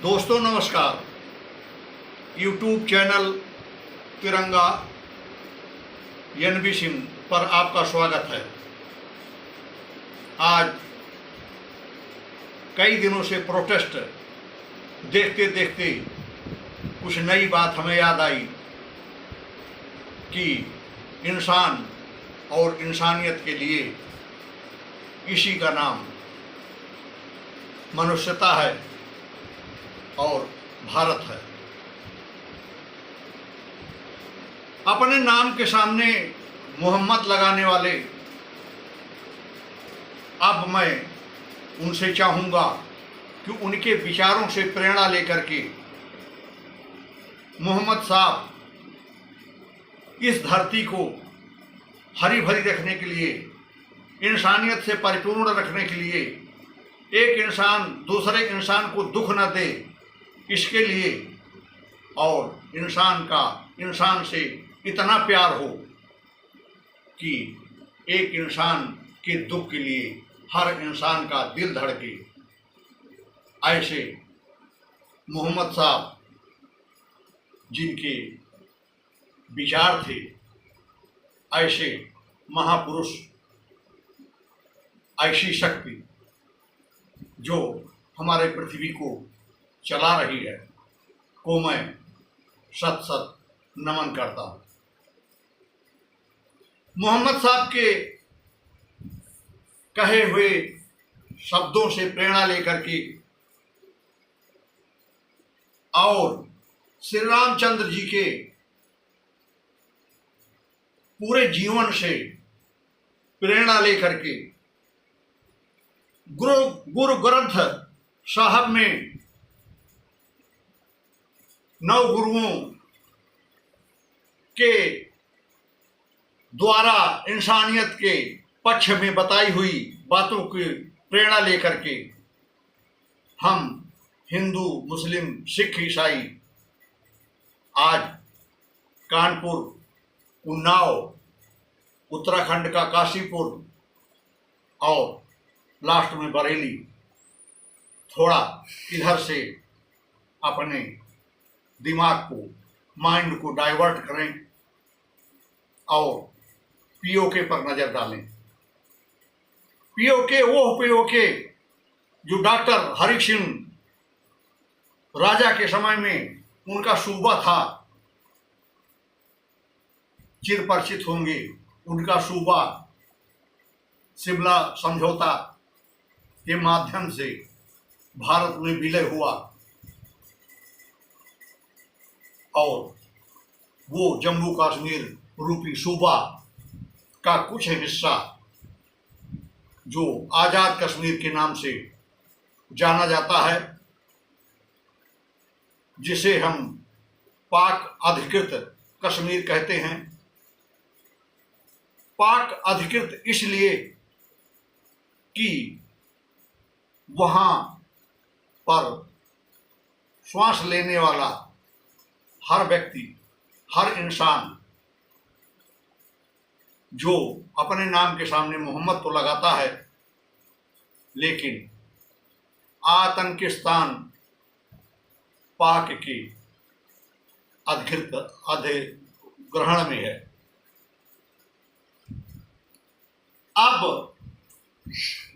दोस्तों नमस्कार। YouTube channel तिरंगा NB सिंह पर आपका स्वागत है। आज कई दिनों से प्रोटेस्ट देखते देखते कुछ नई बात हमें याद आई कि इंसान और इंसानियत के लिए इसी का नाम मनुष्यता है और भारत है। अपने नाम के सामने मोहम्मद लगाने वाले अब मैं उनसे चाहूँगा कि उनके विचारों से प्रेरणा लेकर के मोहम्मद साहब इस धरती को हरी भरी रखने के लिए, इंसानियत से परिपूर्ण रखने के लिए, एक इंसान दूसरे इंसान को दुख न दे, इसके लिए और इंसान का इंसान से इतना प्यार हो कि एक इंसान के दुख के लिए हर इंसान का दिल धड़के, ऐसे मोहम्मद साहब जिनके विचार थे, ऐसे महापुरुष, ऐसी शक्ति जो हमारे पृथ्वी को चला रही है, को मैं सत सत नमन करता हूँ। मोहम्मद साहब के कहे हुए शब्दों से प्रेरणा लेकर के और श्री रामचंद्र जी के पूरे जीवन से प्रेरणा लेकर के गुरु ग्रंथ साहब में 9 गुरुओं के द्वारा इंसानियत के पक्ष में बताई हुई बातों की प्रेरणा लेकर के हम हिंदू, मुस्लिम, सिख, ईसाई आज कानपुर, उन्नाव, उत्तराखंड का काशीपुर और लास्ट में बरेली थोड़ा इधर से अपने दिमाग को, माइंड को डाइवर्ट करें और पीओके पर नजर डालें। पीओके वो पीओके जो डॉक्टर हरि सिंह राजा के समय में उनका सूबा था, चिर परिचित होंगे। उनका सूबा शिमला समझौता के माध्यम से भारत में विलय हुआ और वो जम्मू कश्मीर रूपी सूबा का कुछ हिस्सा जो आज़ाद कश्मीर के नाम से जाना जाता है, जिसे हम पाक अधिकृत कश्मीर कहते हैं। पाक अधिकृत इसलिए कि वहाँ पर श्वास लेने वाला हर व्यक्ति, हर इंसान जो अपने नाम के सामने मोहम्मद तो लगाता है, लेकिन आतंकिस्तान पाक के अधिग्रहण में है। अब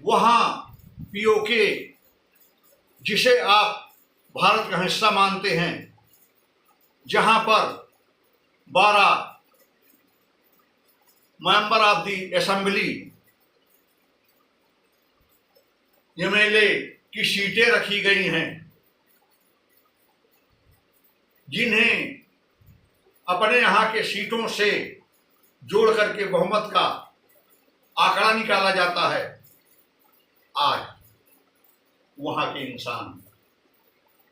वहाँ पीओके, जिसे आप भारत का हिस्सा मानते हैं, जहाँ पर 12 member of the assembly MLA की सीटें रखी गई हैं, जिन्हें अपने यहाँ के सीटों से जोड़ करके बहुमत का आंकड़ा निकाला जाता है। आज वहाँ के इंसान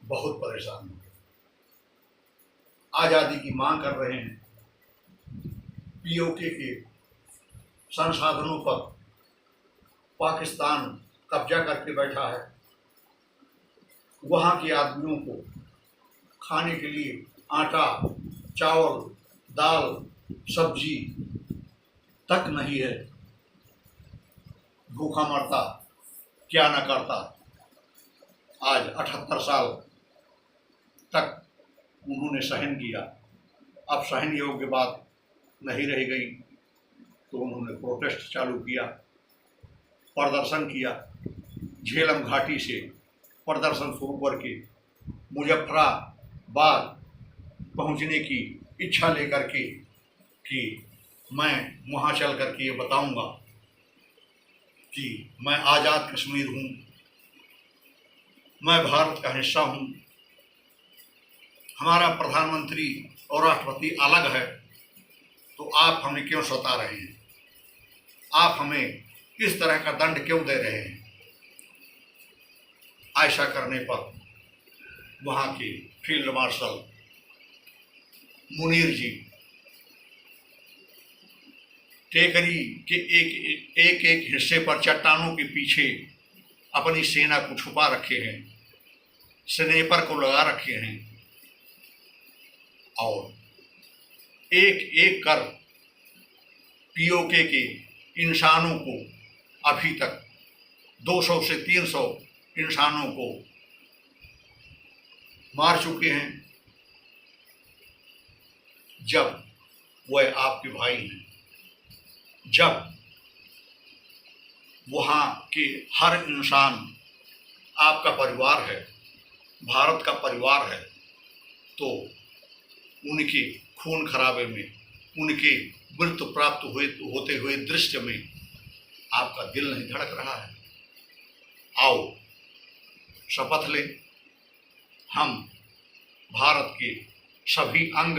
बहुत परेशान हैं, आज़ादी की मांग कर रहे हैं। पीओके के संसाधनों पर पाकिस्तान कब्जा करके बैठा है। वहाँ के आदमियों को खाने के लिए आटा, चावल, दाल, सब्जी तक नहीं है। भूखा मरता, क्या न करता। आज 78 साल तक उन्होंने सहन किया। अब सहन योग्य बात नहीं रह गई तो उन्होंने प्रोटेस्ट चालू किया, प्रदर्शन किया। झेलम घाटी से प्रदर्शन शुरू करके मुजफ्फराबाद पहुंचने की इच्छा लेकर के कि मैं वहाँ चल कर के ये बताऊंगा कि मैं आज़ाद कश्मीर हूँ, मैं भारत का हिस्सा हूँ, हमारा प्रधानमंत्री और राष्ट्रपति अलग है, तो आप हमें क्यों सता रहे हैं, आप हमें इस तरह का दंड क्यों दे रहे हैं। ऐसा करने पर वहाँ के फील्ड मार्शल मुनीर जी टेकरी के एक हिस्से पर चट्टानों के पीछे अपनी सेना को छुपा रखे हैं, स्नेपर को लगा रखे हैं और एक एक कर पीओके के इंसानों को अभी तक 200 से 300 इंसानों को मार चुके हैं। जब वह आपके भाई हैं, जब वहाँ के हर इंसान आपका परिवार है, भारत का परिवार है, तो उनके खून खराबे में, उनके मृत्यु प्राप्त होते हुए दृश्य में आपका दिल नहीं धड़क रहा है। आओ शपथ लें, हम भारत के सभी अंग,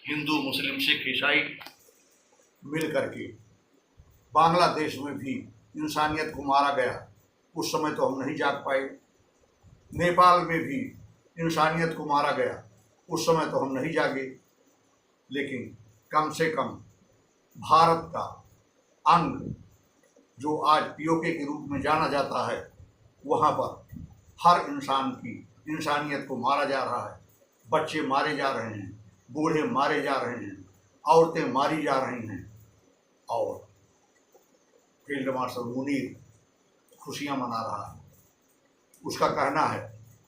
हिंदू मुस्लिम सिख ईसाई मिल करके, बांग्लादेश में भी इंसानियत को मारा गया, उस समय तो हम नहीं जाग पाए, नेपाल में भी इंसानियत को मारा गया, उस समय तो हम नहीं जागे, लेकिन कम से कम भारत का अंग जो आज पीओके के रूप में जाना जाता है, वहाँ पर हर इंसान की इंसानियत को मारा जा रहा है। बच्चे मारे जा रहे हैं, बूढ़े मारे जा रहे हैं, औरतें मारी जा रही हैं और फील्ड मार्शल मुनीर खुशियाँ मना रहा है। उसका कहना है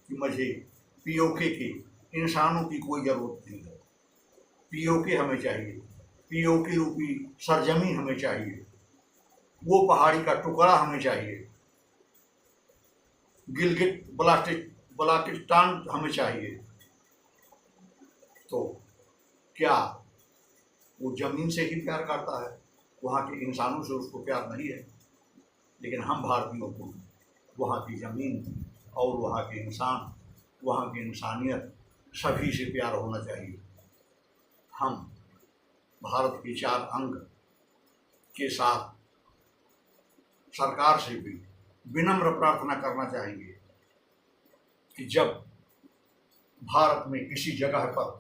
कि मुझे पीओके के इंसानों की कोई ज़रूरत नहीं है, पीओके हमें चाहिए, पीओके रूपी सरजमी हमें चाहिए, वो पहाड़ी का टुकड़ा हमें चाहिए, गिलगिट बल्टिस्तान हमें चाहिए। तो क्या वो ज़मीन से ही प्यार करता है, वहाँ के इंसानों से उसको प्यार नहीं है? लेकिन हम भारतीयों को वहाँ की ज़मीन और वहाँ के इंसान, वहाँ की इंसानियत सभी से प्यार होना चाहिए। हम भारत के 4 अंग के साथ सरकार से भी विनम्र प्रार्थना करना चाहेंगे कि जब भारत में किसी जगह पर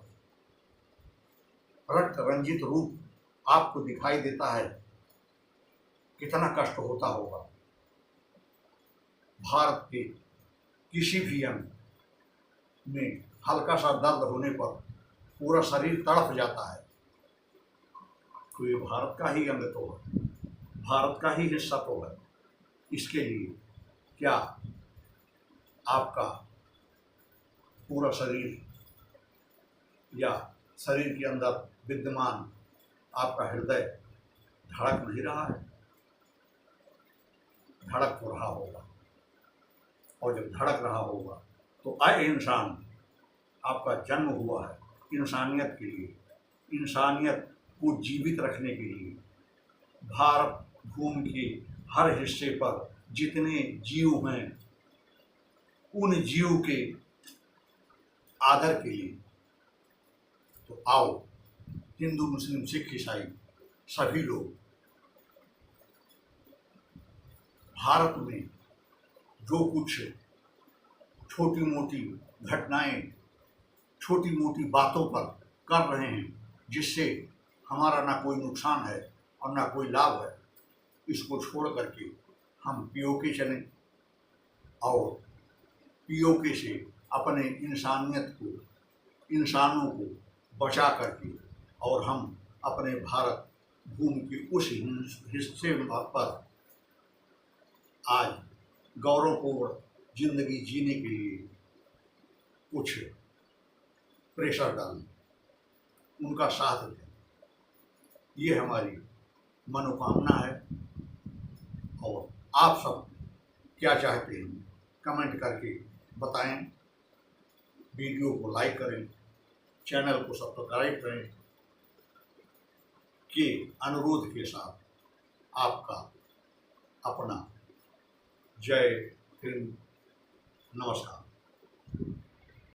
रक्त रंजित रूप आपको दिखाई देता है, कितना कष्ट होता होगा। भारत के किसी भी अंग में हल्का सा दर्द होने पर पूरा शरीर तड़प जाता है, तो ये भारत का ही अंग तो है, भारत का ही हिस्सा तो है। इसके लिए क्या आपका पूरा शरीर या शरीर के अंदर विद्यमान आपका हृदय धड़क नहीं रहा है? धड़क तो रहा होगा, और जब धड़क रहा होगा तो आए इंसान, आपका जन्म हुआ है इंसानियत के लिए, इंसानियत को जीवित रखने के लिए। भारत भूमि के हर हिस्से पर जितने जीव हैं, उन जीव के आदर के लिए। तो आओ हिंदू मुस्लिम सिख ईसाई सभी लोग भारत में जो कुछ छोटी मोटी घटनाएं, छोटी मोटी बातों पर कर रहे हैं, जिससे हमारा ना कोई नुकसान है और ना कोई लाभ है, इसको छोड़ करके हम पीओके चलें और पीओके से अपने इंसानियत को, इंसानों को बचा करके, और हम अपने भारत भूमि के उस हिस्से पर आज गौरवपूर्ण जिंदगी जीने के लिए कुछ प्रेशर डालें, उनका साथ दें। ये हमारी मनोकामना है। और आप सब क्या चाहते हैं कमेंट करके बताएं। वीडियो को लाइक करें, चैनल को सब्सक्राइब करें। के अनुरोध के साथ आपका अपना जय हिंद, नमस्कार।